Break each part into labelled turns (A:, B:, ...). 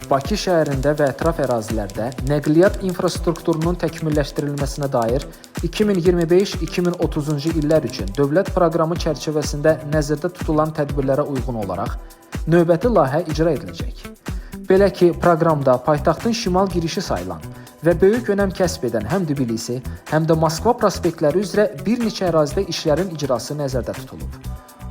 A: Bakı şəhərində və ətraf ərazilərdə nəqliyyat infrastrukturunun təkmilləşdirilməsinə dair 2025-2030-cu illər üçün dövlət proqramı çərçivəsində nəzərdə tutulan tədbirlərə uyğun olaraq növbəti layihə icra ediləcək. Belə ki, proqramda paytaxtın şimal girişi sayılan və böyük önəm kəsb edən həm Tbilisi, həm də Moskva prospektləri üzrə bir neçə ərazidə işlərin icrası nəzərdə tutulub.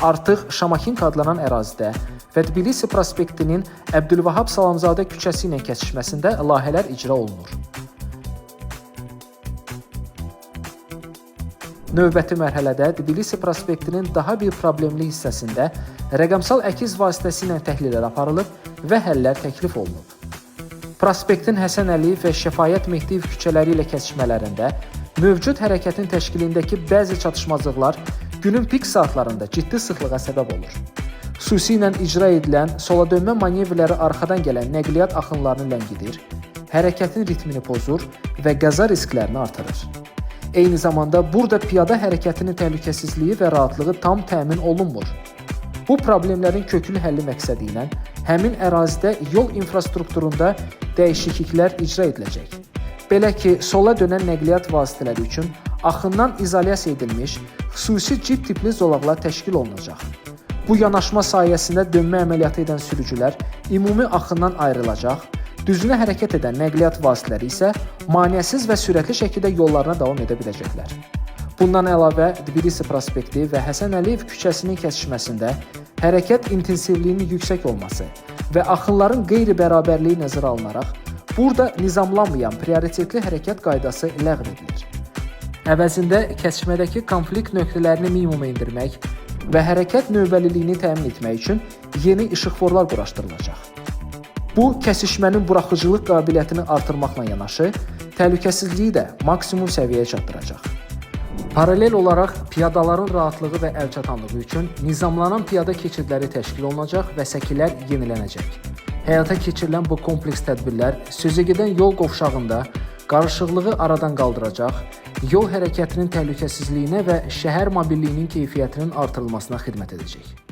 A: Artıq Şamaxinka adlanan ərazidə və Tbilisi prospektinin Əbdülvahab Salamzadə küçəsi ilə kəsişməsində layihələr icra olunur. Növbəti mərhələdə Tbilisi prospektinin daha bir problemli hissəsində rəqəmsal əkiz vasitəsilə təhlillər aparılıb və həllər təklif olunub. Prospektin Həsən Əliyev və Şəfaət Mehdiyev küçələri ilə kəsişmələrində mövcud hərəkətin təşkilindəki bəzi çatışmazlıqlar günün pik saatlarında ciddi sıxlığa səbəb olur. Xüsusilə icra edilən sola dönmə manevrləri arxadan gələn nəqliyyat axınlarını ləngidir, hərəkətin ritmini pozur və qəza risklərini artırır. Eyni zamanda burada piyada hərəkətinin təhlükəsizliyi və rahatlığı tam təmin olunmur. Bu problemlərin köklü həlli məqsədi ilə həmin ərazidə yol infrastrukturunda dəyişikliklər icra ediləcək. Belə ki, sola dönən nəqliyyat vasitələri üçün axından izolyasiya edilmiş xüsusi cip tipli zolaqlar təşkil olunacaq. Bu yanaşma sayəsində dönmə əməliyyatı edən sürücülər ümumi axından ayrılacaq, düzünə hərəkət edən nəqliyyat vasitələri isə maneəsiz və sürətli şəkildə yollarına davam edə biləcəklər. Bundan əlavə, Tbilisi prospekti və Həsən Əliyev küçəsinin kəsişməsində hərəkət intensivliyinin yüksək olması və axınların qeyri-bərabərliyi nəzərə alınaraq, burada nizamlanmayan prioritetli hərəkət qaydası ləğv edilir. Əvəzində kəsişmədəki konflikt nöqtələrini minimuma endirmək və hərəkət növbəliliyini təmin etmək üçün yeni işıqforlar quraşdırılacaq. Bu, kəsişmənin buraxıcılıq qabiliyyətini artırmaqla yanaşı, təhlükəsizliyi də maksimum səviyyəyə çatdıracaq. Paralel olaraq piyadaların rahatlığı və əlçatanlığı üçün nizamlanan piyada keçidləri təşkil olunacaq və səkilər yenilənəcək. Həyata keçirilən bu kompleks tədbirlər sözügedən yol qovşağında qarışıqlığı aradan qaldıracaq, yol hərəkətinin təhlükəsizliyinə və şəhər mobilliyinin keyfiyyətinin artırılmasına xidmət edəcək.